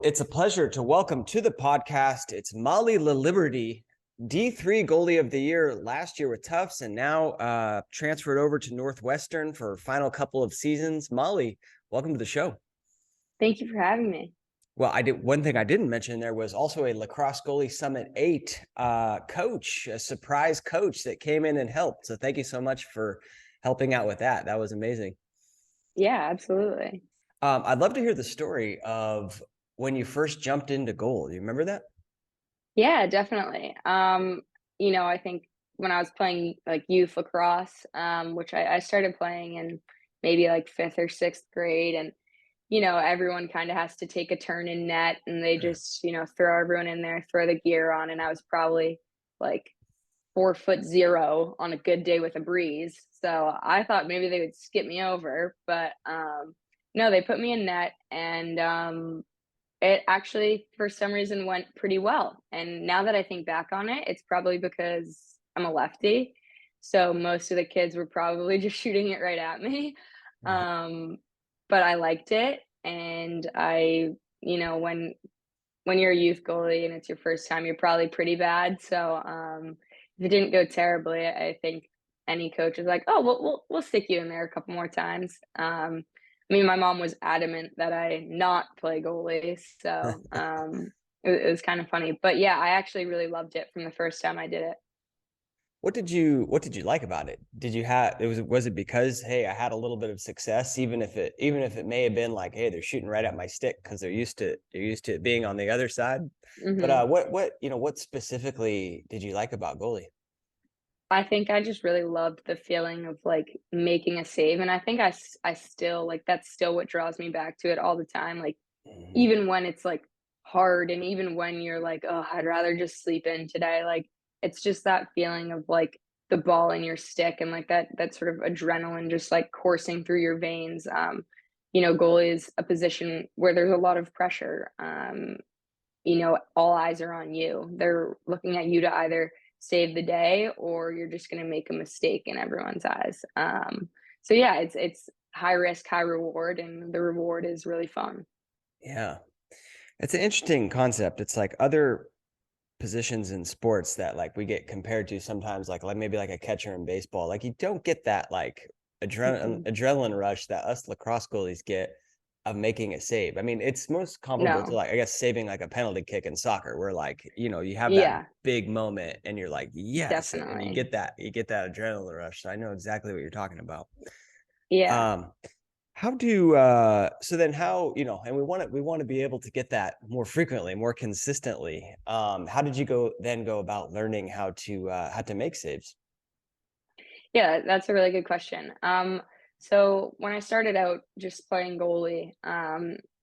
It's a pleasure to welcome to the podcast. It's Molly Laliberty, D3 Goalie of the Year last year with Tufts, and now transferred over to Northwestern for final couple of seasons. Molly, welcome to the show. Thank you for having me. Well, one thing I didn't mention there was also a Lacrosse Goalie Summit 8 coach, a surprise coach that came in and helped. So thank you so much for helping out with that. That was amazing. Yeah, absolutely. I'd love to hear the story of when you first jumped into goal. Do you remember that? Yeah, definitely. I think when I was playing like youth lacrosse, which I started playing in maybe like fifth or sixth grade, and everyone kind of has to take a turn in net, and they just throw everyone in there, throw the gear on, and I was probably like 4'0" on a good day with a breeze. So I thought maybe they would skip me over, but no, they put me in net, and it actually, for some reason, went pretty well. And now that I think back on it, it's probably because I'm a lefty. So most of the kids were probably just shooting it right at me. Um, but I liked it. And when you're a youth goalie and it's your first time, you're probably pretty bad. So if it didn't go terribly, I think any coach is like, oh, we'll stick you in there a couple more times. My mom was adamant that I not play goalie, so it was kind of funny. But yeah, I actually really loved it from the first time I did it. What did you like about it? Did you have was it because, hey, I had a little bit of success, even if it may have been like, hey, they're shooting right at my stick because they're used to it being on the other side. But what specifically did you like about goalie? I think I just really loved the feeling of like making a save, and I think I still like that's still what draws me back to it all the time. Like even when it's like hard, and even when you're like, oh, I'd rather just sleep in today, like it's just that feeling of like the ball in your stick, and like that sort of adrenaline just like coursing through your veins. Goalie is a position where there's a lot of pressure. All eyes are on you. They're looking at you to either save the day, or you're just going to make a mistake in everyone's eyes. So yeah, it's high risk, high reward, and the reward is really fun. Yeah. It's an interesting concept. It's like other positions in sports that like we get compared to sometimes, like maybe like a catcher in baseball. Like you don't get that like adrenaline rush that us lacrosse goalies get of making a save. I mean, it's most comparable to No. like, I guess, saving like a penalty kick in soccer, where like, you have that Yeah, big moment and you're like, yes, and you definitely. get that adrenaline rush. So I know exactly what you're talking about. Yeah. Um, how do so then how, and we want to be able to get that more frequently, more consistently. How did you go about learning how to make saves? Yeah, that's a really good question. So when I started out just playing goalie,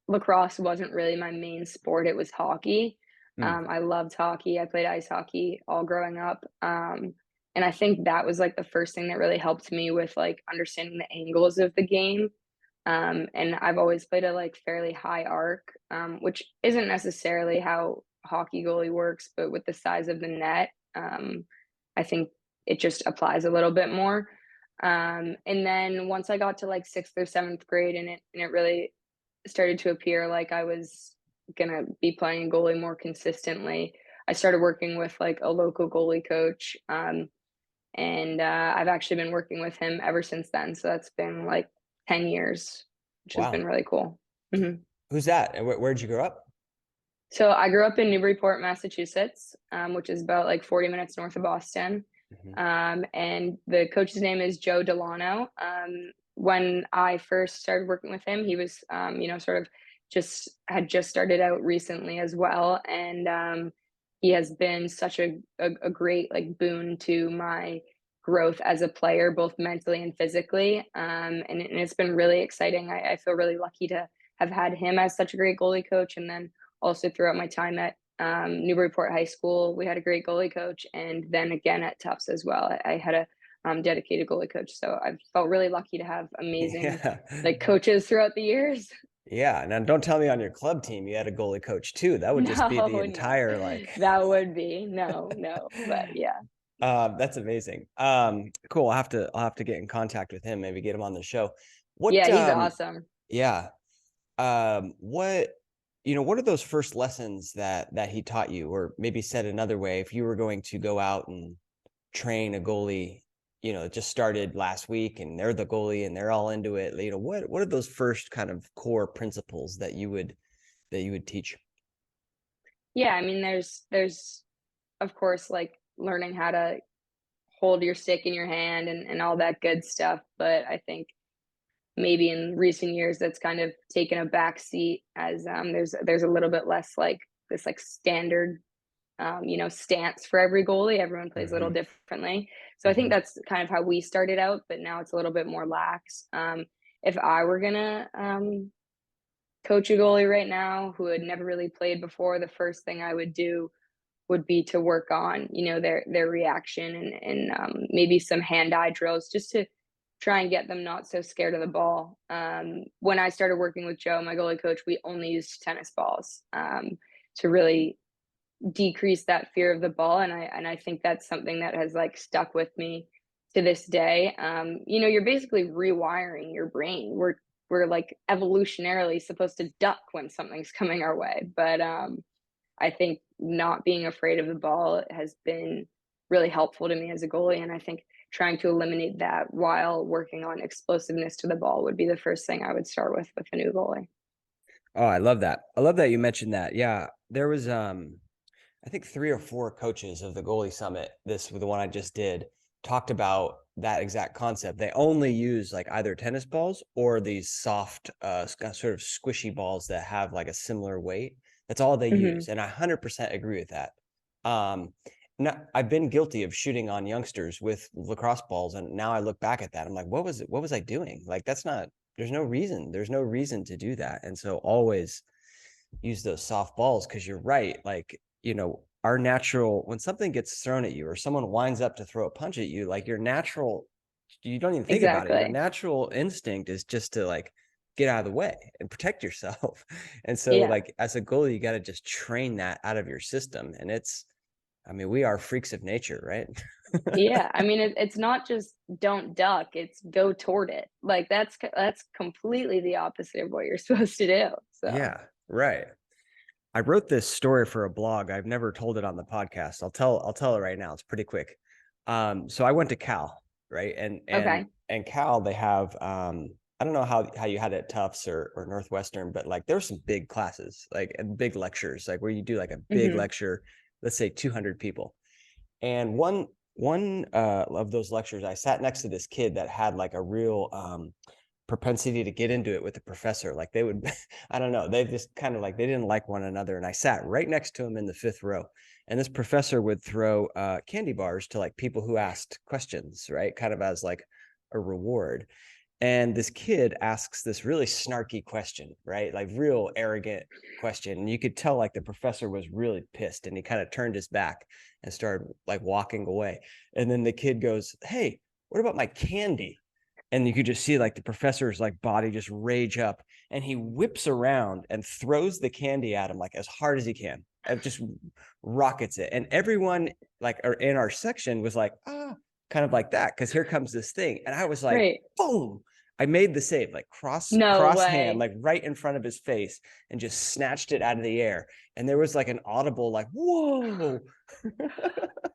lacrosse wasn't really my main sport. It was hockey. Mm, I loved hockey. I played ice hockey all growing up. And I think that was like the first thing that really helped me with like understanding the angles of the game. And I've always played a like fairly high arc, which isn't necessarily how hockey goalie works, but with the size of the net, I think it just applies a little bit more. And then once I got to like sixth or seventh grade, and it really started to appear like I was gonna be playing goalie more consistently, I started working with like a local goalie coach. And I've actually been working with him ever since then. So that's been like 10 years, which has been wow. really cool. hmm Who's that? And where'd you grow up? So I grew up in Newburyport, Massachusetts, which is about like 40 minutes north of Boston. Mhm. And the coach's name is Joe Delano. When I first started working with him, he was, sort of just started out recently as well. And he has been such a great like boon to my growth as a player, both mentally and physically. And it's been really exciting. I feel really lucky to have had him as such a great goalie coach. And then also throughout my time at Newburyport High School, we had a great goalie coach, and then again at Tufts as well. I had a dedicated goalie coach, so I've felt really lucky to have amazing Yeah. like coaches throughout the years. Yeah. Now don't tell me on your club team you had a goalie coach too. That would just be the No, no, entire like that would be no, but yeah, that's amazing. Cool. I'll have to get in contact with him, maybe get him on the show. What yeah, he's awesome. yeah. What what are those first lessons that he taught you? Or maybe said another way, if you were going to go out and train a goalie, it just started last week and they're the goalie and they're all into it, what are those first kind of core principles that you would teach? Yeah, I mean, there's of course like learning how to hold your stick in your hand and all that good stuff. But I think maybe in recent years that's kind of taken a back seat as there's a little bit less like this like standard stance for every goalie. Everyone plays a little Mm-hmm. differently. So I think Mm-hmm. that's kind of how we started out, but now it's a little bit more lax. If I were gonna coach a goalie right now who had never really played before, the first thing I would do would be to work on, their reaction and maybe some hand-eye drills just to try and get them not so scared of the ball. When I started working with Joe, my goalie coach, we only used tennis balls to really decrease that fear of the ball, and I think that's something that has like stuck with me to this day. You're basically rewiring your brain. We're like evolutionarily supposed to duck when something's coming our way, but I think not being afraid of the ball has been really helpful to me as a goalie, and I think trying to eliminate that while working on explosiveness to the ball would be the first thing I would start with a new goalie. Oh, I love that. I love that you mentioned that. Yeah, there was I think 3 or 4 coaches of the goalie summit, the one I just did, talked about that exact concept. They only use like either tennis balls or these soft, sort of squishy balls that have like a similar weight. That's all they Hmm. use, and I 100% agree with that. Um, I've been guilty of shooting on youngsters with lacrosse balls, and now I look back at that, I'm like, what was it? What was I doing? Like, that's not. There's no reason. There's no reason to do that, and so always use those soft balls, because you're right. Like, our natural, when something gets thrown at you or someone winds up to throw a punch at you, like your natural, you don't even think about it. Your Exactly. natural instinct is just to like get out of the way and protect yourself. And so Yeah. like as a goalie, you got to just train that out of your system. And we are freaks of nature, right? Yeah, I mean, it's not just don't duck, it's go toward it. Like that's completely the opposite of what you're supposed to do. So, Yeah, right. I wrote this story for a blog. I've never told it on the podcast. I'll tell it right now. It's pretty quick. So I went to Cal, right? okay. And Cal, they have I don't know how you had it at Tufts or Northwestern, but like there's some big classes, like and big lectures, like where you do like a big Mhm. lecture, let's say 200 people. And one of those lectures, I sat next to this kid that had like a real propensity to get into it with the professor. Like they would, I don't know, they just kind of like they didn't like one another. And I sat right next to him in the 5th row. And this professor would throw candy bars to like people who asked questions, right? Kind of as like a reward. And this kid asks this really snarky question, right? Like real arrogant question. And you could tell like the professor was really pissed, and he kind of turned his back and started like walking away. And then the kid goes, "Hey, what about my candy?" And you could just see like the professor's like body just rage up, and he whips around and throws the candy at him like as hard as he can. It just rockets it. And everyone like in our section was like, kind of like that, because here comes this thing. And I was like, Right. boom. I made the save, like No cross hand, way. like right in front of his face, and just snatched it out of the air. And there was like an audible like, whoa.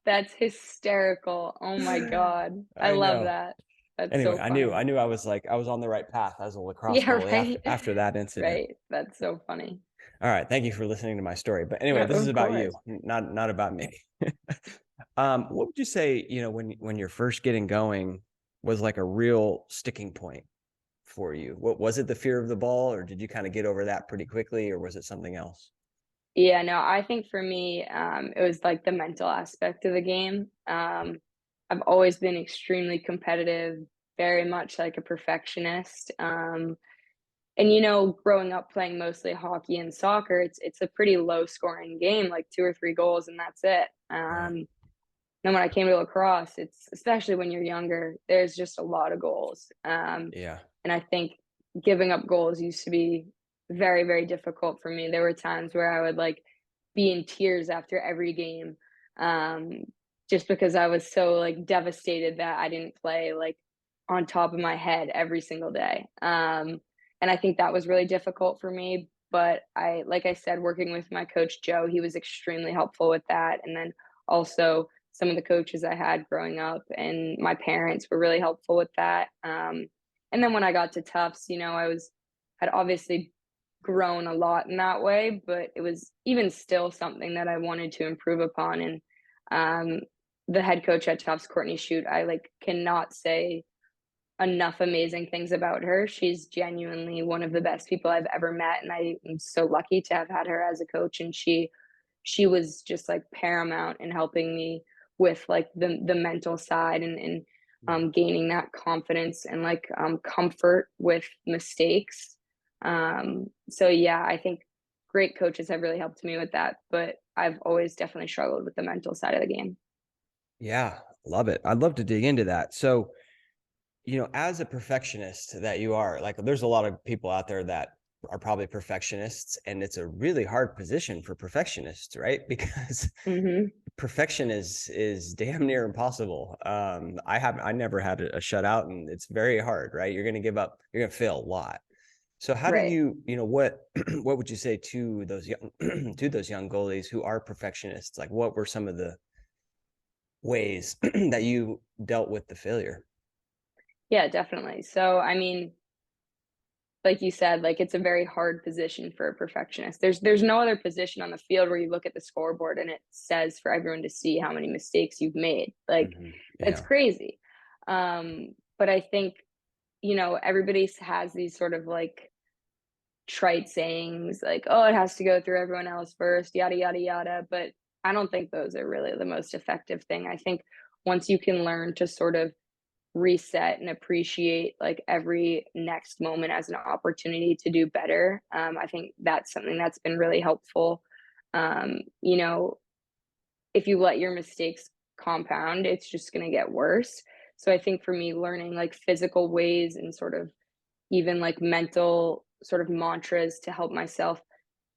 That's hysterical. Oh my God. I I love know. that. That's Anyway, so I funny. knew I was on the right path as a lacrosse Yeah, goalie right. after that incident. Right. That's so funny. All right, thank you for listening to my story. But anyway, Yeah, this is of about you, course. not about me. What would you say, when you're first getting going, was like a real sticking point for you? What was it, the fear of the ball, or did you kind of get over that pretty quickly, or was it something else? Yeah, no, I think for me, it was like the mental aspect of the game. I've always been extremely competitive, very much like a perfectionist. And growing up playing mostly hockey and soccer, it's a pretty low scoring game, like 2 or 3 goals and that's it. Right. Then when I came to lacrosse, it's especially when you're younger, there's just a lot of goals. Yeah. And I think giving up goals used to be very, very difficult for me. There were times where I would like be in tears after every game, um, just because I was so like devastated that I didn't play like on top of my head every single day. And I think that was really difficult for me. but like I said, working with my coach, Joe, he was extremely helpful with that. And then also some of the coaches I had growing up and my parents were really helpful with that. And then when I got to Tufts, had obviously grown a lot in that way, but it was even still something that I wanted to improve upon. And um, the head coach at Tufts, Courtney Shute, I like cannot say enough amazing things about her. She's genuinely one of the best people I've ever met, and I am so lucky to have had her as a coach. And she was just like paramount in helping me with like the mental side and gaining that confidence and like comfort with mistakes. So yeah, I think great coaches have really helped me with that, but I've always definitely struggled with the mental side of the game. Yeah, love it. I'd love to dig into that. So, as a perfectionist that you are, like there's a lot of people out there that are probably perfectionists, and it's a really hard position for perfectionists, right? Because Hmm. perfection is damn near impossible. I never had a shutout, and it's very hard, right? You're going to give up, you're going to fail a lot. So how do Right. what what would you say to those young to those young goalies who are perfectionists? Like what were some of the ways that you dealt with the failure? Yeah, definitely. So, I mean, like you said, like it's a very hard position for a perfectionist. There's no other position on the field where you look at the scoreboard and it says for everyone to see how many mistakes you've made. Like that's Yeah. crazy. But I think, everybody has these sort of like trite sayings like, oh, it has to go through everyone else first, yada yada yada. But I don't think those are really the most effective thing. I think once you can learn to sort of reset and appreciate like every next moment as an opportunity to do better. I think that's something that's been really helpful. Um, you know, if you let your mistakes compound, it's just going to get worse. So I think for me, learning like physical ways and sort of even like mental sort of mantras to help myself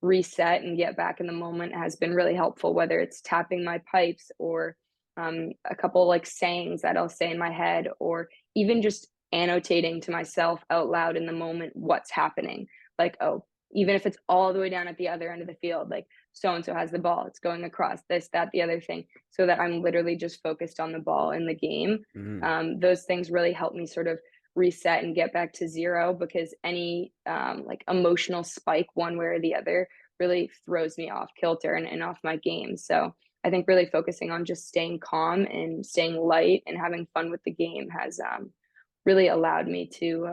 reset and get back in the moment has been really helpful, whether it's tapping my pipes or a couple like sayings that I'll say in my head, or even just annotating to myself out loud in the moment what's happening. Like, oh, even if it's all the way down at the other end of the field, like so and so has the ball, it's going across this, that, the other thing, so that I'm literally just focused on the ball in the game. Mm, Those things really help me sort of reset and get back to zero, because any like emotional spike one way or the other really throws me off kilter and off my game. So I think really focusing on just staying calm and staying light and having fun with the game has really allowed me to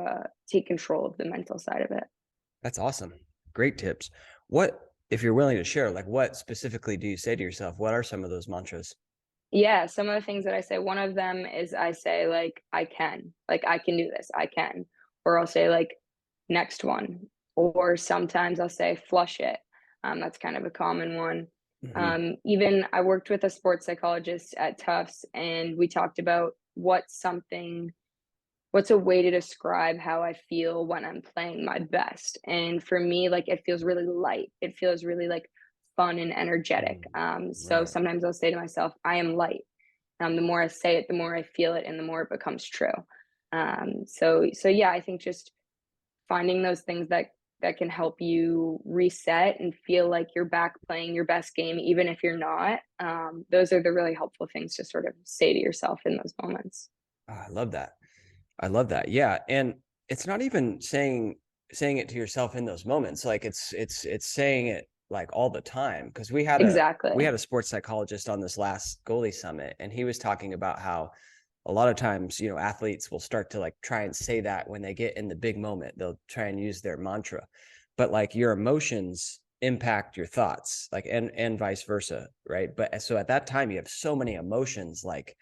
take control of the mental side of it. that's awesome. Great tips. What, if you're willing to share, like what specifically do you say to yourself? What are some of those mantras? Yeah, some of the things that I say, one of them is I say like I can do this, I can. Or I'll say like next one. Or sometimes I'll say flush it. That's kind of a common one. Hmm. Even I worked with a sports psychologist at Tufts, and we talked about what's a way to describe how I feel when I'm playing my best. And for me, like it feels really light. It feels really like fun and energetic. So Right. sometimes I'll say to myself, I am light. The more I say it, the more I feel it, and the more it becomes true. So yeah, I think just finding those things that can help you reset and feel like you're back playing your best game, even if you're not. Those are the really helpful things to sort of say to yourself in those moments. Oh, I love that. I love that. Yeah. And it's not even saying it to yourself in those moments. Like it's saying it like all the time. Cause we Exactly. had a sports psychologist on this last goalie summit, and he was talking about how a lot of times, athletes will start to like try and say that when they get in the big moment. They'll try and use their mantra. But like your emotions impact your thoughts, like and vice versa, right? But so at that time you have so many emotions like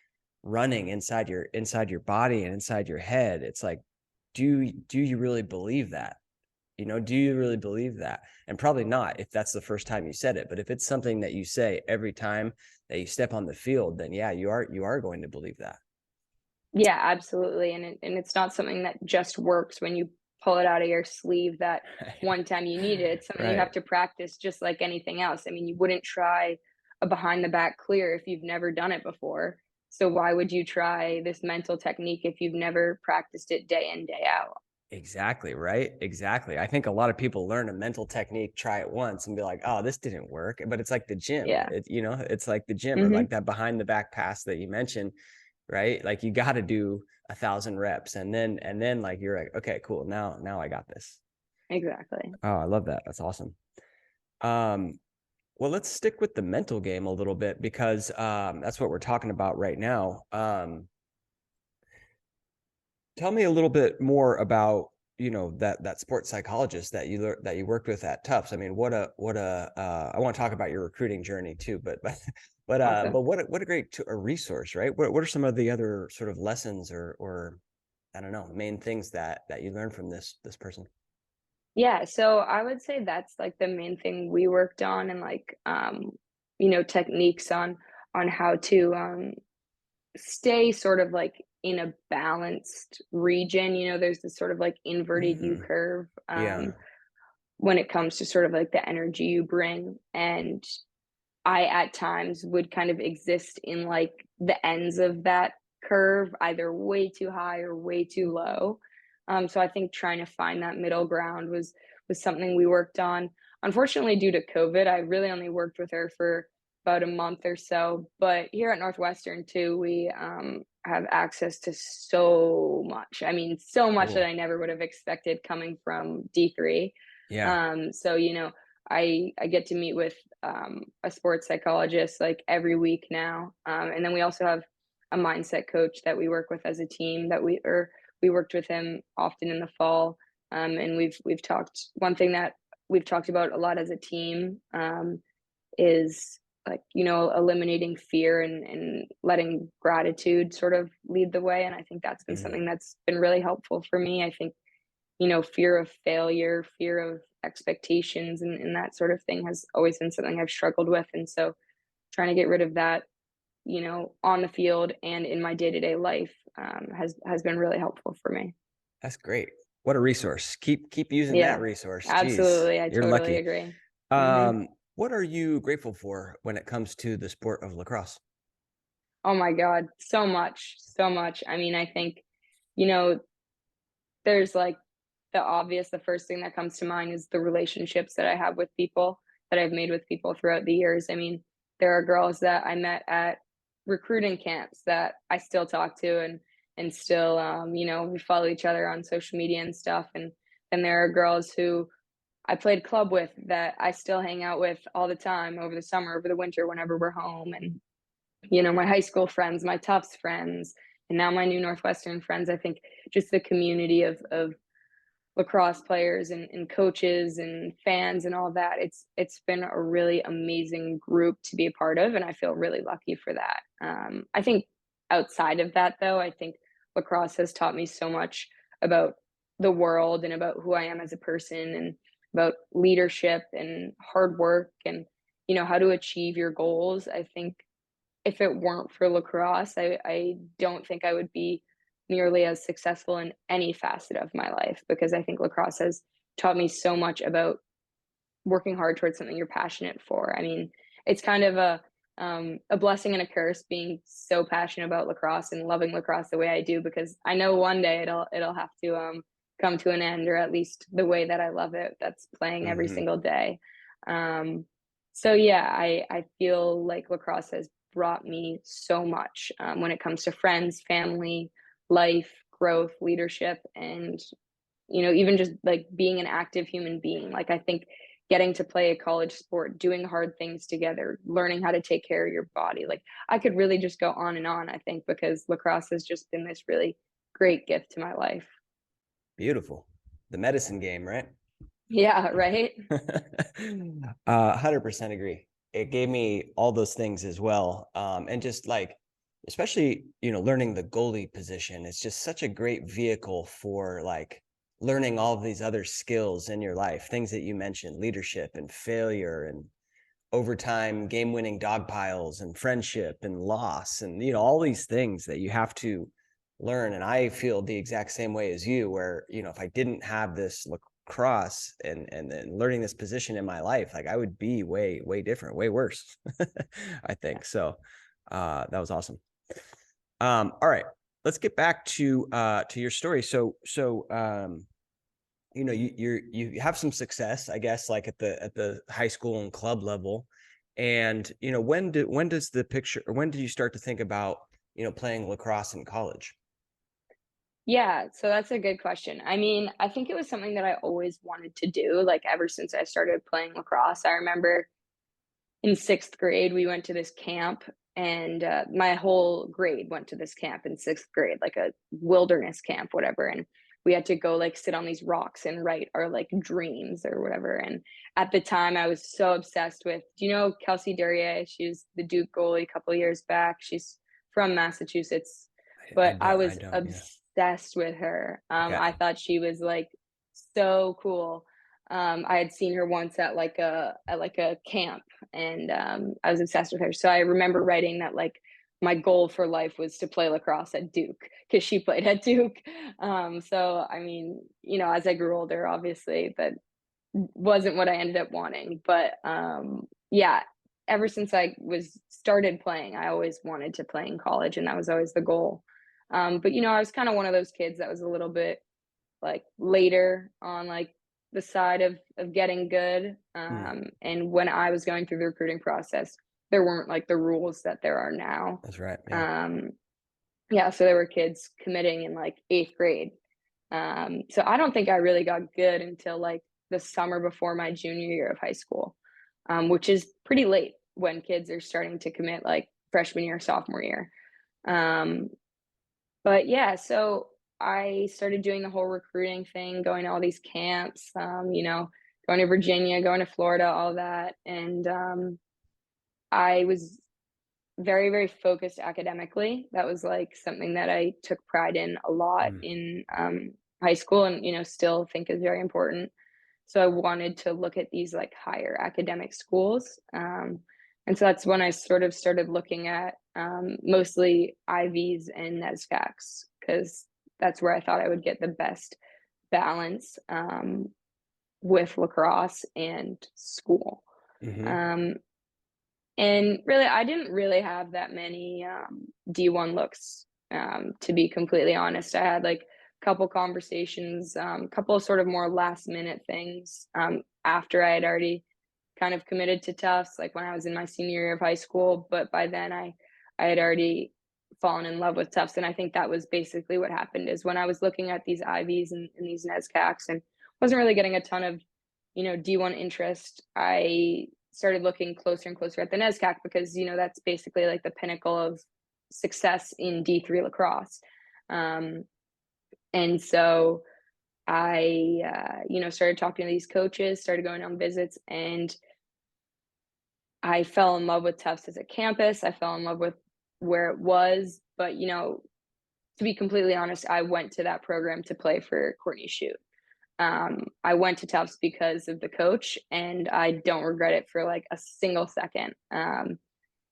running inside your body and inside your head. It's like, do you really believe that? Do you really believe that? And probably not if that's the first time you said it. But if it's something that you say every time that you step on the field, then yeah, you are going to believe that. Yeah, absolutely. And it's not something that just works when you pull it out of your sleeve that one time you need it. It's something you Right. have to practice just like anything else. I mean, you wouldn't try a behind the back clear if you've never done it before. So why would you try this mental technique if you've never practiced it day in, day out? Exactly. Right. Exactly. I think a lot of people learn a mental technique, try it once and be like, oh, this didn't work. But it's like the gym. Yeah. It's like the gym, or like Mhm. that behind the back pass that you mentioned, right? Like you got to do 1,000 reps, and then like you're like, okay, cool. Now I got this. Exactly. Oh, I love that. That's awesome. Um, well, let's stick with the mental game a little bit, because that's what we're talking about right now. Tell me a little bit more about, that sports psychologist that you worked with at Tufts. I mean, I want to talk about your recruiting journey too, Awesome. but what a great a resource, right? What are some of the other sort of lessons, or I don't know, main things that you learned from this person? Yeah, so I would say that's like the main thing we worked on, and like techniques on how to stay sort of like in a balanced region. There's this sort of like inverted U Hmm. curve Yeah. when it comes to sort of like the energy you bring. And I at times would kind of exist in like the ends of that curve, either way too high or way too low. So I think trying to find that middle ground was something we worked on. Unfortunately, due to COVID, I really only worked with her for about a month or so. But here at Northwestern too, we have access to so much. I mean, so much that Cool. I never would have expected coming from D3. Yeah. So I get to meet with a sports psychologist like every week now, and then we also have a mindset coach that we work with as a team. We worked with him often in the fall, and we've talked. One thing that we've talked about a lot as a team is like eliminating fear and letting gratitude sort of lead the way. And I think that's been Hmm. something that's been really helpful for me. I think fear of failure, fear of expectations, and that sort of thing has always been something I've struggled with. And so trying to get rid of that, on the field and in my day-to-day life has been really helpful for me. That's great. What a resource. Keep using that Yeah, resource. Jeez, absolutely. I you're totally lucky. agree. Hmm. What are you grateful for when it comes to the sport of lacrosse? Oh my God, so much, so much. I mean, I think, you know, there's like the first thing that comes to mind is the relationships that I have with people, that I've made with people throughout the years. I mean, there are girls that I met at recruiting camps that I still talk to, and still we follow each other on social media and stuff. And then there are girls who I played club with that I still hang out with all the time over the summer, over the winter, whenever we're home. And my high school friends, my Tufts friends, and now my new Northwestern friends. I think just the community of lacrosse players and coaches and fans and all that. It's been a really amazing group to be a part of, and I feel really lucky for that. I think outside of that, though, I think lacrosse has taught me so much about the world and about who I am as a person, and about leadership and hard work, and how to achieve your goals. I think if it weren't for lacrosse, I don't think I would be nearly as successful in any facet of my life, because I think lacrosse has taught me so much about working hard towards something you're passionate for. I mean, it's kind of a blessing and a curse being so passionate about lacrosse and loving lacrosse the way I do, because I know one day it'll have to come to an end, or at least the way that I love it. That's playing every Hmm. single day. Um, so yeah, I feel like lacrosse has brought me so much when it comes to friends, family, life, growth, leadership, and even just like being an active human being. Like I think getting to play a college sport, doing hard things together, learning how to take care of your body. Like I could really just go on and on, I think, because lacrosse has just been this really great gift to my life. Beautiful. The medicine game, right? Yeah, right? 100% agree. It gave me all those things as well. And just like, especially, learning the goalie position, it's just such a great vehicle for like learning all of these other skills in your life, things that you mentioned, leadership and failure and overtime, game winning dog piles and friendship and loss, and, all these things that you have to learn. And I feel the exact same way as you, where, if I didn't have this lacrosse and then learning this position in my life, like I would be way, way different, way worse. I Yeah. think so. That was awesome. All right, let's get back to your story. So you have some success, I guess, like at the high school and club level. And, when did you start to think about, playing lacrosse in college? Yeah, so that's a good question. I mean, I think it was something that I always wanted to do, like ever since I started playing lacrosse. I remember in sixth grade, we went to this camp, and my whole grade went to this camp in sixth grade, like a wilderness camp, whatever. And we had to go like sit on these rocks and write our like dreams or whatever. And at the time, I was so obsessed with, do you know Kelsey Duryea? She was the Duke goalie a couple years back. She's from Massachusetts, I but I don't, I was don't, yeah. obsessed with her. Yeah. I thought she was like so cool. I had seen her once at like a camp, and I was obsessed with her. So I remember writing that like my goal for life was to play lacrosse at Duke because she played at Duke. So I mean, as I grew older, obviously that wasn't what I ended up wanting, but yeah, ever since I was started playing, I always wanted to play in college, and that was always the goal. But I was kind of one of those kids that was a little bit like later on like the side of getting good. Mm, And when I was going through the recruiting process, there weren't like the rules that there are now. that's right. Yeah. Um, yeah, so there were kids committing in like eighth grade. So I don't think I really got good until like the summer before my junior year of high school, which is pretty late when kids are starting to commit like freshman year, sophomore year. Um, but yeah, so I started doing the whole recruiting thing, going to all these camps, going to Virginia, going to Florida, all that. And I was very, very focused academically. That was like something that I took pride in a lot Mm, in high school, and, still think is very important. So I wanted to look at these like higher academic schools. And so that's when I sort of started looking at mostly Ivies and NESCACs, because that's where I thought I would get the best balance with lacrosse and school. mm-hmm. Um, and really, I didn't really have that many D1 looks, to be completely honest. I had like a couple conversations, couple of sort of more last minute things after I had already kind of committed to Tufts, like when I was in my senior year of high school. But by then, I had already fallen in love with Tufts, and I think that was basically what happened. Is when I was looking at these Ivies and these NESCACs, and wasn't really getting a ton of D1 interest, I started looking closer and closer at the NESCAC, because that's basically like the pinnacle of success in D3 lacrosse. Um, and so I started talking to these coaches, started going on visits, and I fell in love with Tufts as a campus. I fell in love with where it was. But to be completely honest, I went to that program to play for Courtney Shute. I went to Tufts because of the coach, and I don't regret it for like a single second.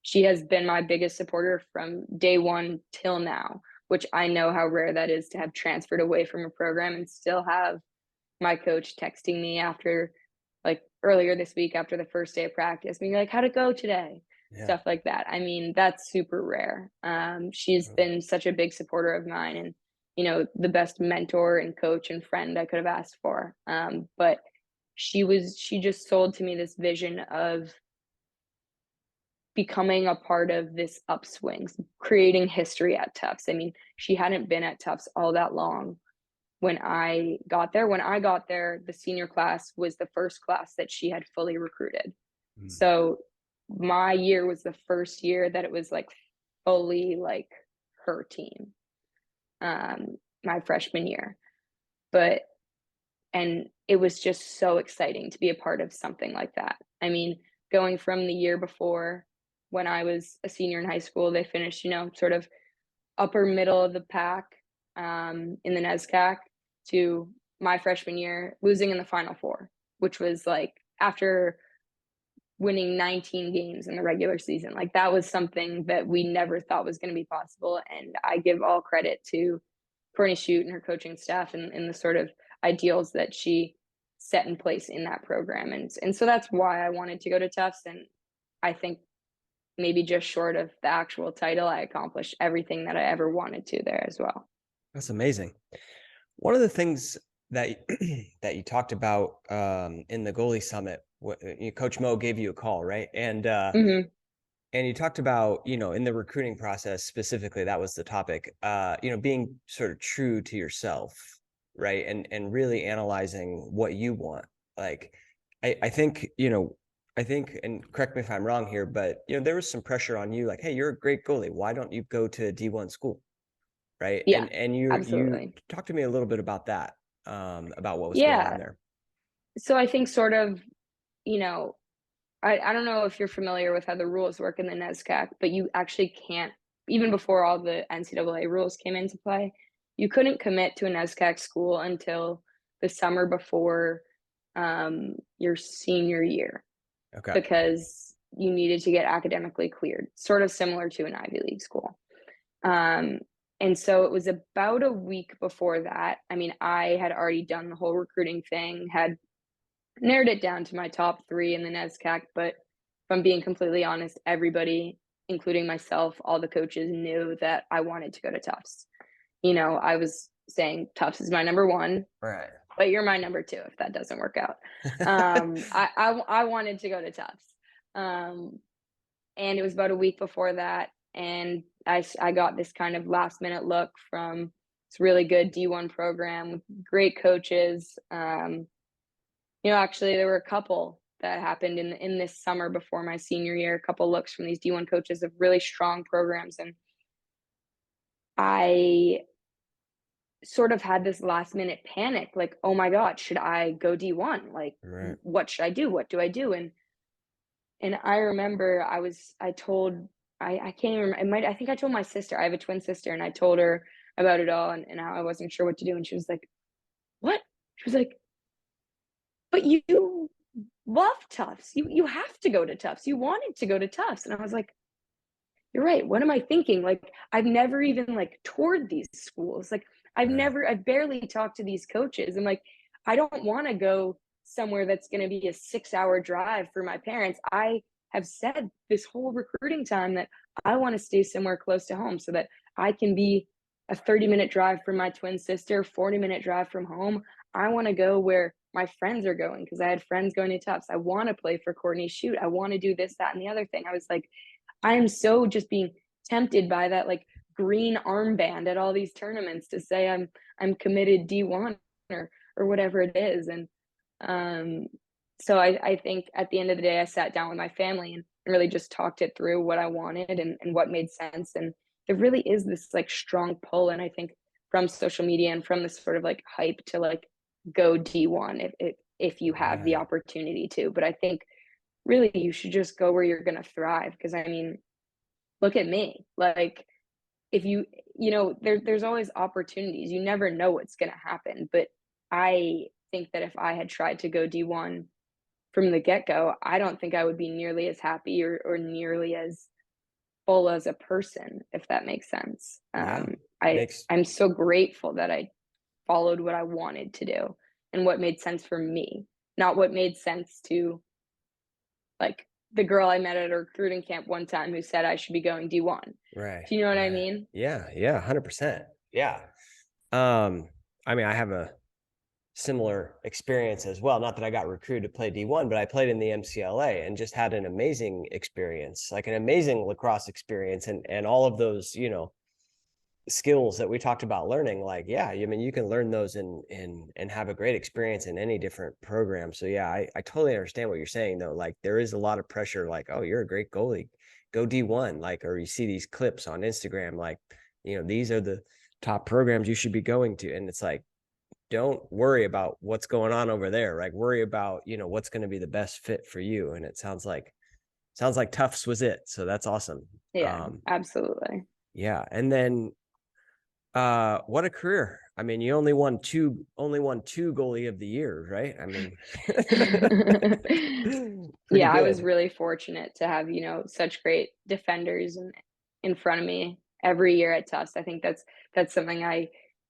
She has been my biggest supporter from day one till now, which I know how rare that is to have transferred away from a program and still have my coach texting me after, like earlier this week after the first day of practice, being like, "How'd it go today?" Yeah. Stuff like that. I mean, that's super rare. She's been such a big supporter of mine, and the best mentor and coach and friend I could have asked for. But she just sold to me this vision of becoming a part of this upswing, creating history at Tufts. I mean, she hadn't been at Tufts all that long when I got there. When I got there, the senior class was the first class that she had fully recruited. Mm, So my year was the first year that it was like fully like her team, my freshman year. But and it was just so exciting to be a part of something like that. I mean, going from the year before, when I was a senior in high school, they finished, sort of upper middle of the pack in the NESCAC, to my freshman year losing in the Final Four, which was like after winning 19 games in the regular season. Like that was something that we never thought was going to be possible. And I give all credit to Courtney Shute and her coaching staff, and the sort of ideals that she set in place in that program. And so that's why I wanted to go to Tufts. And I think maybe just short of the actual title, I accomplished everything that I ever wanted to there as well. that's amazing. One of the things that that you talked about in the goalie summit. Coach Mo gave you a call, right? Hmm. And you talked about, in the recruiting process specifically, that was the topic, being sort of true to yourself, right? And really analyzing what you want. Like, I think, and correct me if I'm wrong here, but, there was some pressure on you, like, hey, you're a great goalie. Why don't you go to D1 school? Right. Yeah, And you absolutely. talk to me a little bit about that, about what was going on Yeah. there. So I think sort of, you know, I don't know if you're familiar with how the rules work in the NESCAC, but you actually can't, even before all the NCAA rules came into play, you couldn't commit to a NESCAC school until the summer before your senior year Okay. because you needed to get academically cleared, sort of similar to an Ivy League school. Um, and so it was about a week before that. I mean, I had already done the whole recruiting thing, had narrowed it down to my top three in the NESCAC. But if I'm being completely honest, everybody, including myself, all the coaches knew that I wanted to go to Tufts. I was saying Tufts is my number one, Right. but you're my number two if that doesn't work out. I wanted to go to Tufts. Um, and it was about a week before that. And I got this kind of last minute look from this really good D1 program with great coaches. Actually, there were a couple that happened in this summer before my senior year, a couple looks from these D1 coaches of really strong programs. And I sort of had this last minute panic, like, oh my God, should I go D1? Like, Right. what should I do? What do I do? And I remember I can't even remember, I think I told my sister, I have a twin sister, and I told her about it all and how I wasn't sure what to do. And she was like, what? She was like, but you love Tufts. You have to go to Tufts. You wanted to go to Tufts. And I was like, you're right. What am I thinking? Like, I've never even like toured these schools. Like, Right. I've barely talked to these coaches. And like, I don't want to go somewhere that's going to be a 6 hour drive for my parents. I have said this whole recruiting time that I want to stay somewhere close to home so that I can be a 30-minute drive from my twin sister, 40-minute drive from home. I want to go where my friends are going because I had friends going to Tufts. I want to play for Courtney Shoot. I want to do this, that, and the other thing. I was like, I'm so just being tempted by that like green armband at all these tournaments to say I'm committed D1 or whatever it is. And um so I think at the end of the day I sat down with my family and really just talked it through what I wanted and what made sense. And there really is this like strong pull, and I think from social media and from this sort of like hype to like go D1 if you have the Right. opportunity to. But I think really you should just go where you're going to thrive, because I mean, look at me. Like, if there's always opportunities. You never know what's going to happen. But I think that if I had tried to go D1 from the get-go, I don't think I would be nearly as happy or nearly as full as a person, if that makes sense. Yeah. I Makes I'm so grateful that I followed what I wanted to do and what made sense for me, not what made sense to like the girl I met at a recruiting camp one time who said I should be going D1. right. Do you know what I Right. mean? Yeah. Yeah. 100%. Yeah. Um, I mean, I have a similar experience as well. Not that I got recruited to play D1, but I played in the MCLA and just had an amazing experience, like an amazing lacrosse experience, and all of those, skills that we talked about learning. Like, yeah, I mean, you can learn those and have a great experience in any different program. So yeah, I totally understand what you're saying though. Like, there is a lot of pressure, like, oh, you're a great goalie, go D1, like, or you see these clips on Instagram, like, these are the top programs you should be going to. And it's like, don't worry about what's going on over there. Like, worry about, what's going to be the best fit for you. And it sounds like Tufts was it. So that's awesome. Yeah, absolutely. Yeah. And then what a career. I mean, you only won two goalie of the year, right? I mean, pretty Yeah, I was good. really fortunate to have, such great defenders in front of me every year at Tufts. I think that's something I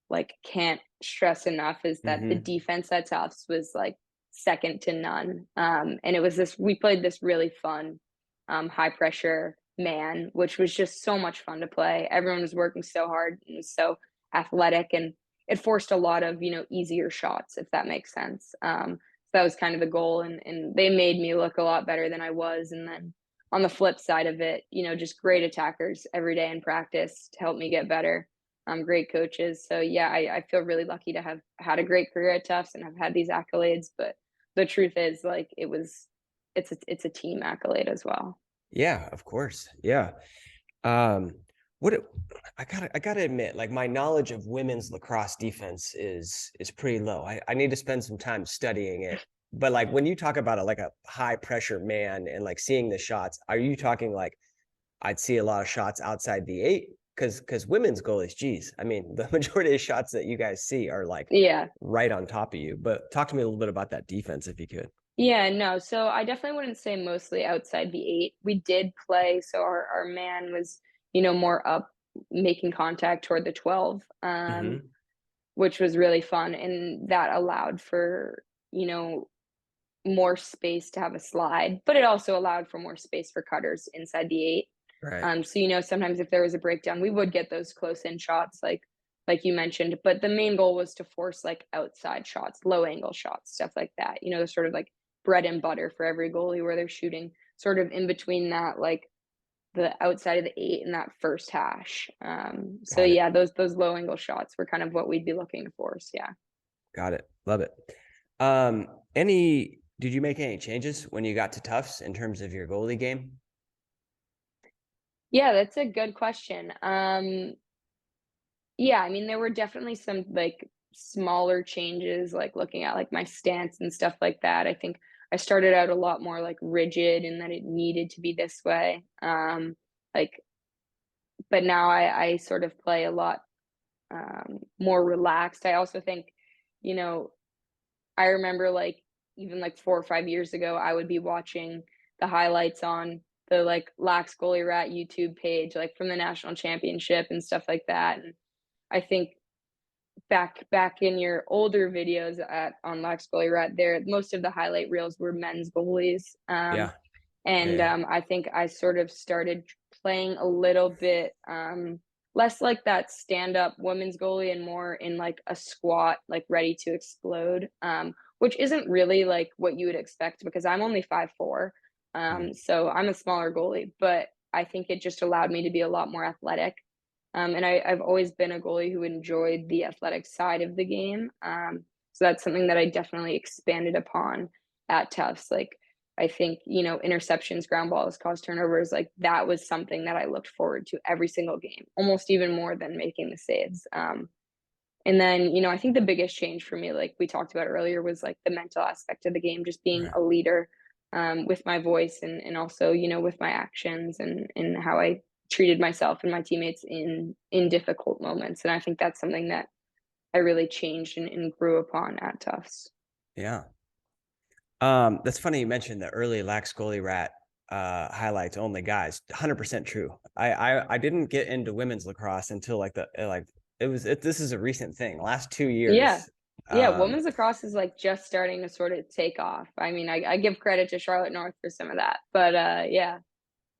like can't stress enough, is that the Mm-hmm. defense at Tufts was like second to none. And we played this really fun, high pressure man, which was just so much fun to play. Everyone was working so hard and was so athletic, and it forced a lot of, easier shots, if that makes sense. So that was kind of the goal, and they made me look a lot better than I was. And then on the flip side of it, just great attackers every day in practice to help me get better. Great coaches. So yeah, I feel really lucky to have had a great career at Tufts and have had these accolades. But the truth is, like, it's a team accolade as well. Yeah, of course. Yeah. Um, what it, I gotta admit, like my knowledge of women's lacrosse defense is pretty low. I need to spend some time studying it. But like when you talk about it, like a high pressure man and like seeing the shots, are you talking like I'd see a lot of shots outside the eight? Because women's goalies, geez, I mean, the majority of shots that you guys see are like Yeah. right on top of you. But talk to me a little bit about that defense if you could. Yeah, no. So I definitely wouldn't say mostly outside the eight. We did play, so our man was, more up making contact toward the 12, Mm-hmm. which was really fun. And that allowed for, you know, more space to have a slide, but it also allowed for more space for cutters inside the eight. Right. So sometimes if there was a breakdown, we would get those close in shots, like you mentioned. But the main goal was to force like outside shots, low angle shots, stuff like that. The sort of like bread and butter for every goalie, where they're shooting sort of in between that, like the outside of the eight and that first hash. So Got it. yeah, those low angle shots were kind of what we'd be looking to force. Yeah. Got it. Love it. Did you make any changes when you got to Tufts in terms of your goalie game? Yeah, that's a good question. Yeah, I mean, there were definitely some like smaller changes, like looking at like my stance and stuff like that. I think I started out a lot more like rigid and that it needed to be this way. Like, but now I sort of play a lot more relaxed. I also think, you know, I remember like even like 4 or 5 years ago, I would be watching the highlights on the like Lax Goalie Rat YouTube page, like from the national championship and stuff like that. And I think back in your older videos at on Lax Goalie Rat, there most of the highlight reels were men's goalies. Yeah. And Yeah. I think I sort of started playing a little bit less like that stand up women's goalie and more in like a squat, like ready to explode, which isn't really like what you would expect because I'm only 5'4". Mm. So I'm a smaller goalie, but I think it just allowed me to be a lot more athletic. And I've always been a goalie who enjoyed the athletic side of the game. So that's something that I definitely expanded upon at Tufts. Like, I think, interceptions, ground balls, cause turnovers, like that was something that I looked forward to every single game, almost even more than making the saves. And then, I think the biggest change for me, like we talked about earlier, was like the mental aspect of the game, just being Right. a leader with my voice and also, with my actions and how I treated myself and my teammates in difficult moments. And I think that's something that I really changed and grew upon at Tufts. Yeah. That's funny you mentioned the early Lax Goalie Rat highlights only guys. 100% true. I didn't get into women's lacrosse until like this is a recent thing. Last 2 years. Yeah. Yeah, Um, women's lacrosse is like just starting to sort of take off. I mean, I give credit to Charlotte North for some of that, but yeah,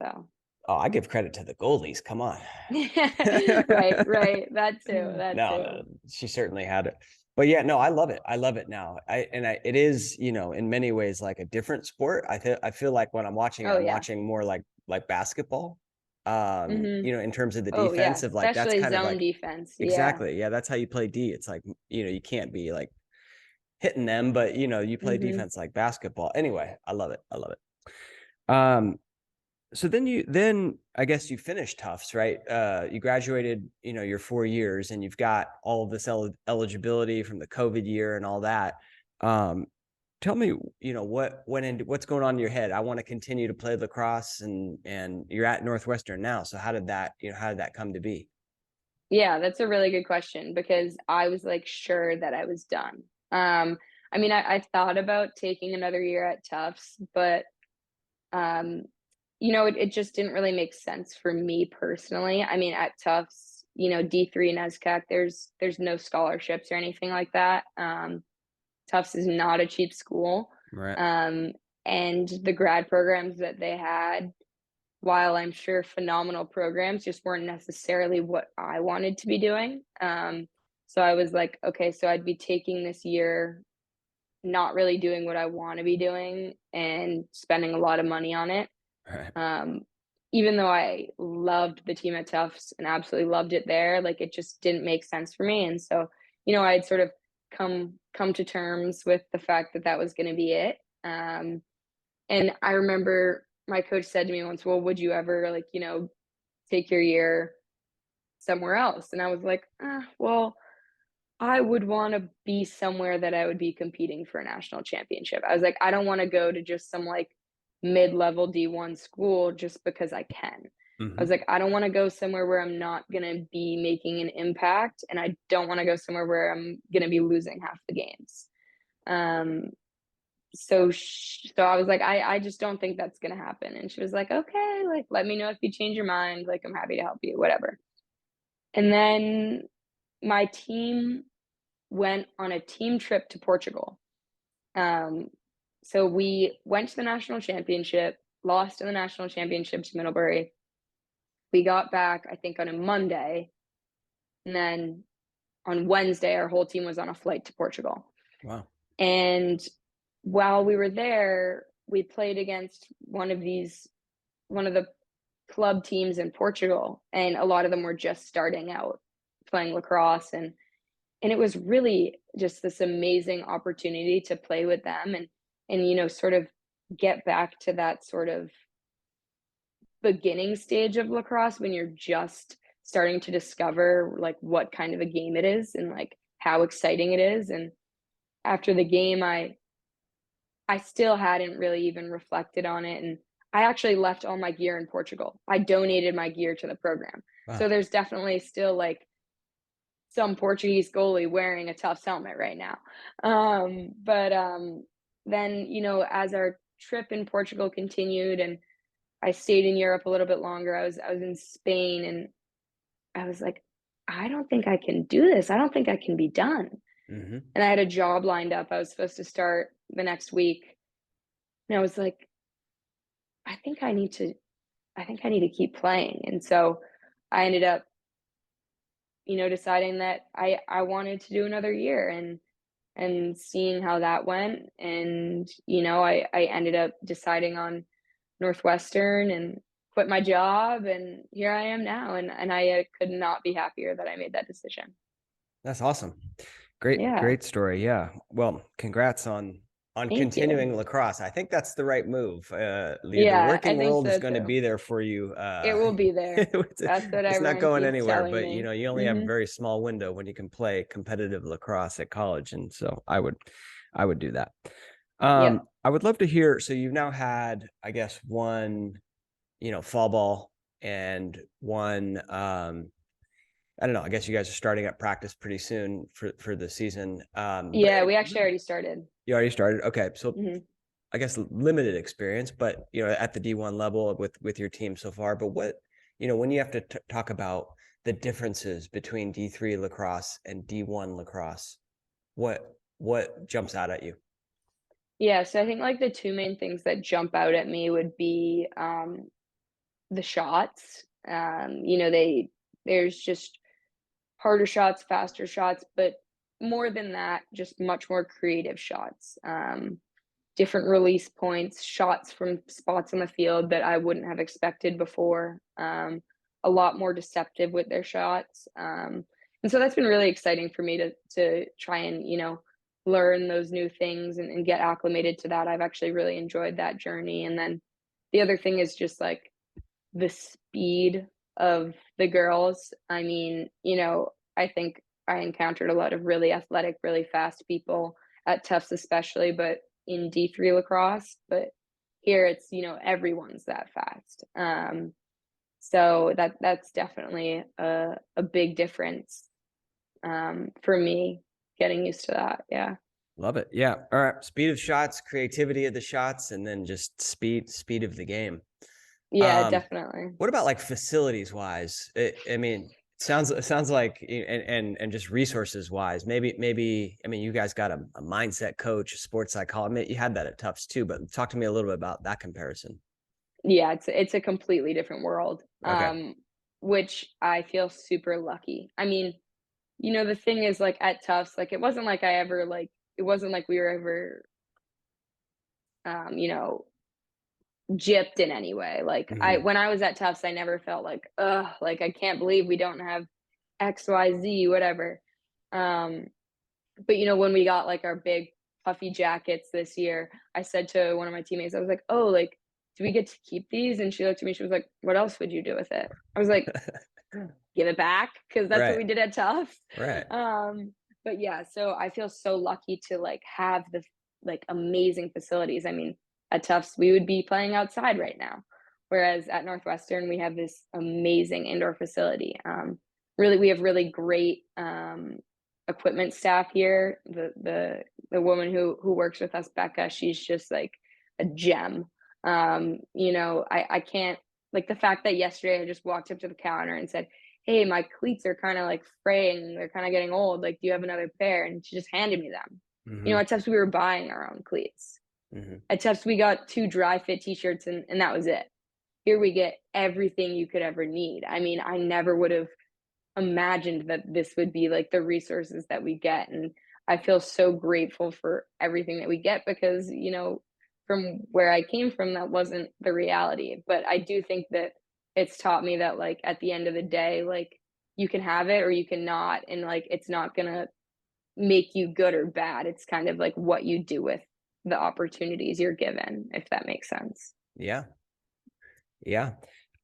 so oh, I give credit to the goalies. Come on. right, right. That too. No, That too. no, she certainly had it. But yeah, no, I love it. I love it now. It is, in many ways like a different sport. I feel like when I'm watching it, Oh I'm yeah. watching more like basketball. Mhm. In terms of the Oh yeah. defensive, like that's Especially kind of zone like defense. Yeah. exactly. Yeah, that's how you play D. It's like, you can't be like hitting them, but you play Mhm. defense like basketball. Anyway, I love it. I love it. So then I guess you finished Tufts, right? You graduated, your 4 years, and you've got all of this eligibility from the COVID year and all that. Um, Tell me, what went into what's going on in your head? I want to continue to play lacrosse, and you're at Northwestern now. So how did that come to be? Yeah, that's a really good question because I was like sure that I was done. I mean, I thought about taking another year at Tufts, but um, it just didn't really make sense for me personally. I mean, at Tufts, D3 and SCAC, there's no scholarships or anything like that. Tufts is not a cheap school. Right. Um, and the grad programs that they had, while I'm sure phenomenal programs, just weren't necessarily what I wanted to be doing. So I was like, okay, so I'd be taking this year not really doing what I want to be doing and spending a lot of money on it. Right. Um, Even though I loved the team at Tufts and absolutely loved it there, like it just didn't make sense for me. And so, I'd sort of come to terms with the fact that that was going to be it. And I remember my coach said to me once, "Well, would you ever like, take your year somewhere else?" And I was like, well, I would want to be somewhere that I would be competing for a national championship. I was like, I don't want to go to just some like mid-level D1 school just because I can. I was Hmm. like, I don't want to go somewhere where I'm not going to be making an impact, and I don't want to go somewhere where I'm going to be losing half the games. Um, so I was like, I just don't think that's going to happen. And she was like, okay, like let me know if you change your mind. Like I'm happy to help you, whatever. And then my team went on a team trip to Portugal. Um, so we went to the national championship, lost in the national championship to Middlebury. We got back, I think, on a Monday. And then on Wednesday, our whole team was on a flight to Portugal. Wow. And while we were there, we played against one of the club teams in Portugal. And a lot of them were just starting out playing lacrosse. And it was really just this amazing opportunity to play with them and sort of get back to that sort of beginning stage of lacrosse when you're just starting to discover like what kind of a game it is and like how exciting it is. And after the game, I still hadn't really even reflected on it, and I actually left all my gear in Portugal. I donated my gear to the program. Wow. So there's definitely still like some Portuguese goalie wearing a Tufts helmet right now. But then, as our trip in Portugal continued and I stayed in Europe a little bit longer, I was in Spain, and I was like, I don't think I can do this. I don't think I can be done. Hmm. And I had a job lined up. I was supposed to start the next week. And I was like, I think I need to I think I need to keep playing. And so I ended up, deciding that I wanted to do another year and seeing how that went. And, I ended up deciding on Northwestern and quit my job. And here I am now. And I could not be happier that I made that decision. That's awesome. Great, Yeah. great story. Yeah. Well, congrats on Thank you. continuing lacrosse. I think that's the right move. The Yeah, I working think world is so going to too. be there for you. It will be there. That's what It's not everyone going keeps anywhere, telling but me. you only have a Hmm. very small window when you can play competitive lacrosse at college. And so I would do that. Yep. I would love to hear. So you've now had, I guess, one, fall ball and one, I don't know. I guess you guys are starting up practice pretty soon for the season. But Yeah, we actually already started. you already started. Okay, so Hmm. I guess limited experience, but at the D1 level with your team so far. But what when you have to talk about the differences between D3 lacrosse and D1 lacrosse, what jumps out at you? Yeah, so I think like the two main things that jump out at me would be the shots. There's just harder shots, faster shots, but more than that, just much more creative shots. Different release points, shots from spots on the field that I wouldn't have expected before. A lot more deceptive with their shots. And so that's been really exciting for me to try and, learn those new things and get acclimated to that. I've actually really enjoyed that journey. And then the other thing is just like the speed of the girls. I mean, I think I encountered a lot of really athletic, really fast people at Tufts, especially, but in D3 lacrosse. But here it's, everyone's that fast. So that's definitely a big difference for me getting used to that. Yeah. Love it. Yeah. All right. Speed of shots, creativity of the shots, and then just speed of the game. Yeah, definitely. What about like facilities wise? I mean, it sounds like and just resources wise. Maybe I mean you guys got a mindset coach, a sports psychologist. You had that at Tufts too, but talk to me a little bit about that comparison. Yeah, it's a completely different world, Okay. which I feel super lucky. I mean, The thing is, like, at Tufts, like, it wasn't like I ever, like it wasn't like we were ever, um, you know, gypped in any way. Like, Mhm. when I was at Tufts, I never felt like, "Ugh, like, I can't believe we don't have XYZ," whatever. Um, but, when we got, like, our big puffy jackets this year, I said to one of my teammates, I was like, "Oh, like, do we get to keep these?" And she looked at me, she was like, "What else would you do with it?" I was like, "Give it back," because that's what Right, we did at Tufts. right. Um, but yeah, so I feel so lucky to, like, have like, amazing facilities. I mean, at Tufts, we would be playing outside right now, whereas at Northwestern, we have this amazing indoor facility. Really, we have really great, equipment staff here. The woman who works with us, Becca, she's just, like, a gem. I can't like, the fact that yesterday I just walked up to the counter and said, "Hey, my cleats are kind of like fraying. They're kind of getting old. Like, do you have another pair?" And she just handed me them. Mhm, At Tufts, we were buying our own cleats. mhm. At Tufts, we got two dry fit t-shirts and that was it. Here we get everything you could ever need. I mean, I never would have imagined that this would be like the resources that we get. And I feel so grateful for everything that we get because, from where I came from, that wasn't the reality. But I do think that it's taught me that, like, at the end of the day, like, you can have it or you cannot. And, like, it's not going to make you good or bad. It's kind of like what you do with the opportunities you're given, if that makes sense. Yeah, yeah.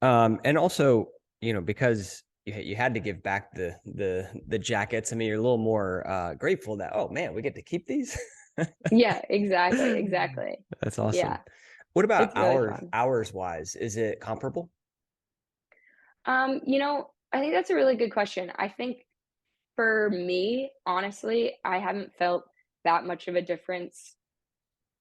And also, because you had to give back the jackets. I mean, you're a little more grateful that, oh man, we get to keep these. Yeah, exactly. Exactly. That's awesome. Yeah. What about It's really fun. hours wise? Is it comparable? I think that's a really good question. I think for me, honestly, I haven't felt that much of a difference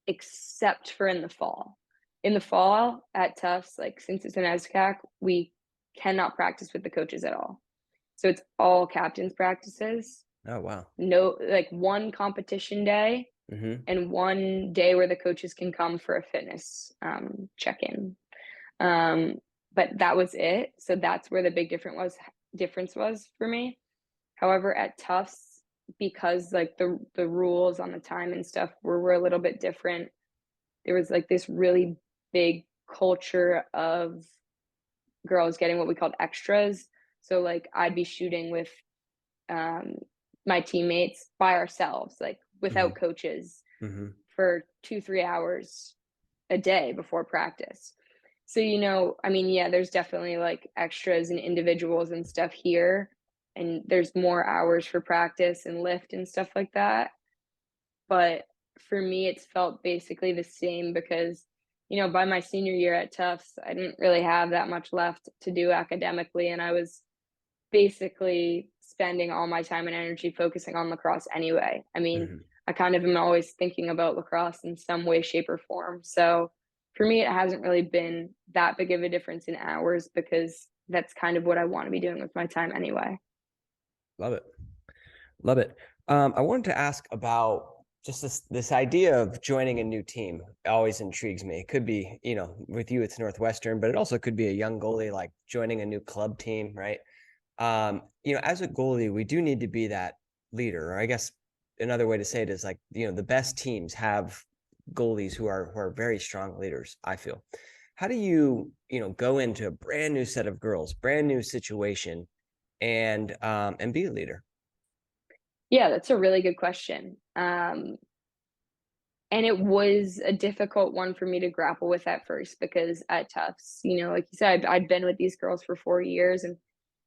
except for in the fall. In the fall at Tufts, like, since it's an SCAC, we cannot practice with the coaches at all. So it's all captains practices. Oh wow. No, like, one competition day Hmm. and one day where the coaches can come for a fitness check-in. Um, but that was it. So that's where the big difference was for me. However, at Tufts, because, like, the rules on the time and stuff were a little bit different, there was, like, this really big culture of girls getting what we called extras. So, like, I'd be shooting with um, my teammates by ourselves, like, without Hmm. coaches Hmm. for 2-3 hours a day before practice. So, I mean, yeah, there's definitely, like, extras and individuals and stuff here, and there's more hours for practice and lift and stuff like that. But for me, it's felt basically the same because, by my senior year at Tufts, I didn't really have that much left to do academically, and I was basically spending all my time and energy focusing on lacrosse anyway. I mean, Hmm. I kind of am always thinking about lacrosse in some way, shape, or form. So for me, it hasn't really been that big of a difference in hours because that's kind of what I want to be doing with my time anyway. Love it. Love it. I wanted to ask about just this idea of joining a new team. It always intrigues me. It could be, with you, it's Northwestern, but it also could be a young goalie like joining a new club team, right? As a goalie, we do need to be that leader. Or I guess another way to say it is like, the best teams have goalies who are very strong leaders, I feel. How do you, go into a brand new set of girls, brand new situation and be a leader? Yeah, that's a really good question. And it was a difficult one for me to grapple with at first because at Tufts, like you said, I'd been with these girls for 4 years. And,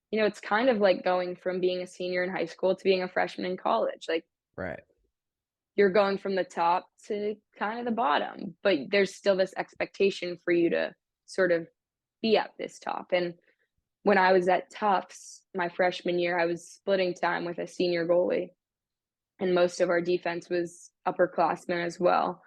it's kind of like going from being a senior in high school to being a freshman in college. Like, Right. you're going from the top to kind of the bottom, but there's still this expectation for you to sort of be at this top. And when I was at Tufts my freshman year, I was splitting time with a senior goalie, and most of our defense was upperclassmen as well.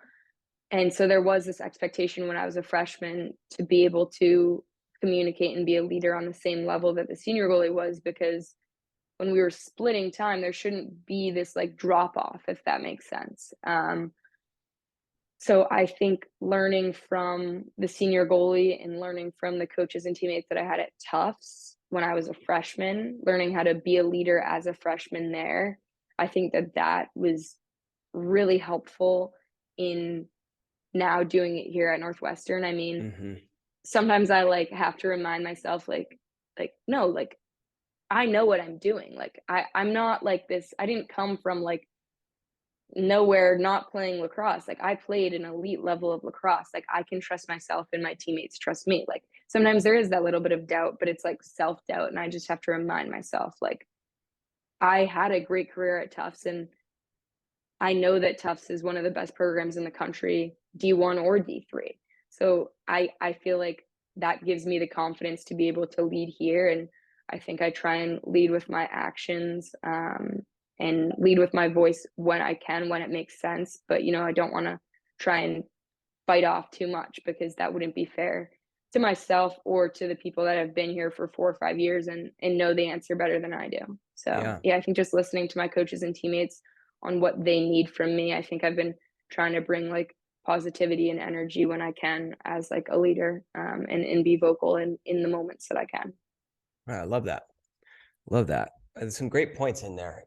And so there was this expectation when I was a freshman to be able to communicate and be a leader on the same level that the senior goalie was, because when we were splitting time, there shouldn't be this, like, drop off, if that makes sense. So I think learning from the senior goalie and learning from the coaches and teammates that I had at Tufts when I was a freshman, learning how to be a leader as a freshman there. I think that that was really helpful in now doing it here at Northwestern. I mean, Hmm. sometimes I like have to remind myself no, like I know what I'm doing. Like I'm not like this. I didn't come from like nowhere not playing lacrosse. Like I played an elite level of lacrosse. Like I can trust myself and my teammates trust me. Like sometimes there is that little bit of doubt, but it's like self-doubt and I just have to remind myself like I had a great career at Tufts and I know that Tufts is one of the best programs in the country, D1 or D3. So I feel like that gives me the confidence to be able to lead here, and I think I try and lead with my actions, and lead with my voice when I can, when it makes sense. But I don't want to try and bite off too much because that wouldn't be fair to myself or to the people that have been here for 4 or 5 years and know the answer better than I do. So Yeah. yeah, I think just listening to my coaches and teammates on what they need from me. I think I've been trying to bring like positivity and energy when I can as like a leader, and be vocal in the moments that I can. I love that. Love that. There's some great points in there.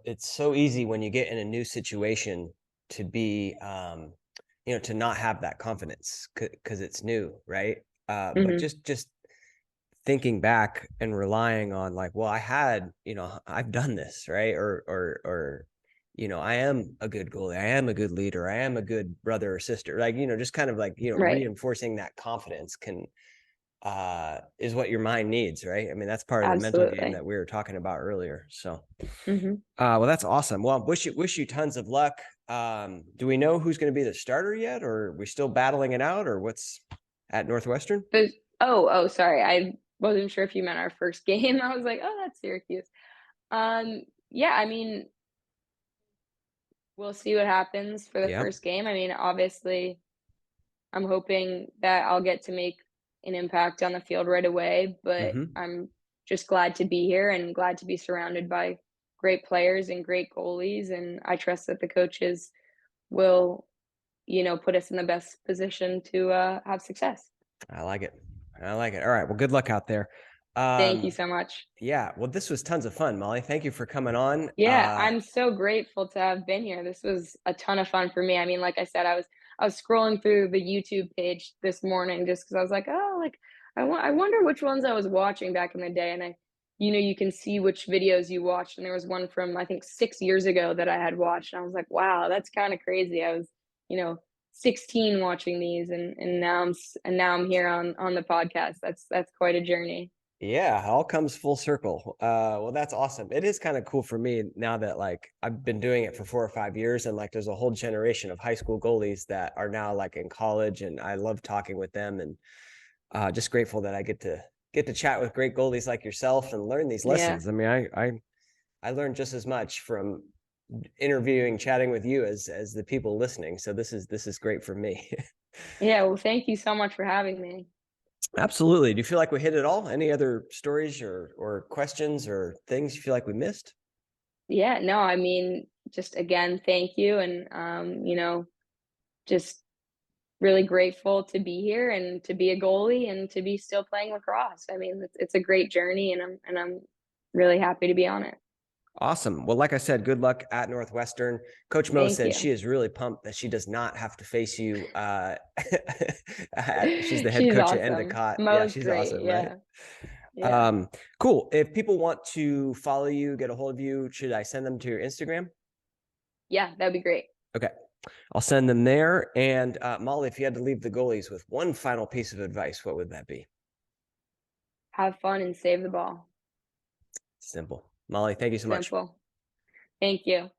It's so easy when you get in a new situation to be, to not have that confidence because it's new, right? But Hmm. just thinking back and relying on like, well, I've done this, right? Or I am a good goalie. I am a good leader. I am a good brother or sister. Like, just kind of like, Right. reinforcing that confidence is what your mind needs, right? I mean, that's part of the mental game Absolutely. that we were talking about earlier. So, Hmm. well, that's awesome. Well, wish you tons of luck. Do we know who's going to be the starter yet, or are we still battling it out, or what's at Northwestern? Sorry. I wasn't sure if you meant our first game. I was like, oh, that's Syracuse. Yeah, I mean, we'll see what happens for the Yeah. first game. I mean, obviously, I'm hoping that I'll get to make an impact on the field right away, but Hmm. I'm just glad to be here and glad to be surrounded by great players and great goalies. And I trust that the coaches will, put us in the best position to have success. I like it. I like it. All right. Well, good luck out there. Thank you Um, so much. yeah. Well, this was tons of fun, Molly. Thank you for coming on. Yeah, I'm so grateful to have been here. This was a ton of fun for me. I mean, like I said, I was scrolling through the YouTube page this morning just because I was like, oh, like I wonder which ones I was watching back in the day, and you can see which videos you watched, and there was one from I think 6 years ago that I had watched, and I was like, wow, that's kind of crazy. I was, you know, 16 watching these, and now I'm here on the podcast. That's quite a journey. Yeah, it all comes full circle. Well, that's awesome. It is kind of cool for me now that like I've been doing it for 4 or 5 years, and like there's a whole generation of high school goalies that are now like in college, and I love talking with them, and just grateful that I get to chat with great goalies like yourself and learn these Yeah. lessons. I mean, I learned just as much from interviewing, chatting with you as the people listening. So this is great for me. Yeah, well, thank you so much for having me. Absolutely. Do you feel like we hit it all? Any other stories or questions or things you feel like we missed? Yeah, no, I mean, just again, thank you. And, just really grateful to be here and to be a goalie and to be still playing lacrosse. I mean, it's a great journey and I'm really happy to be on it. Awesome. Well, like I said, good luck at Northwestern. Coach Mo Thank said you. she is really pumped that she does not have to face you. She's the head She's coach at awesome. Endicott. Yeah, Mo's she's great. awesome, right? Yeah. Yeah. Cool. If people want to follow you, get a hold of you, should I send them to your Instagram? Yeah, that'd be great. Okay. I'll send them there. And Molly, if you had to leave the goalies with one final piece of advice, what would that be? Have fun and save the ball. Simple. Molly, thank you so much. Simple. Thank you.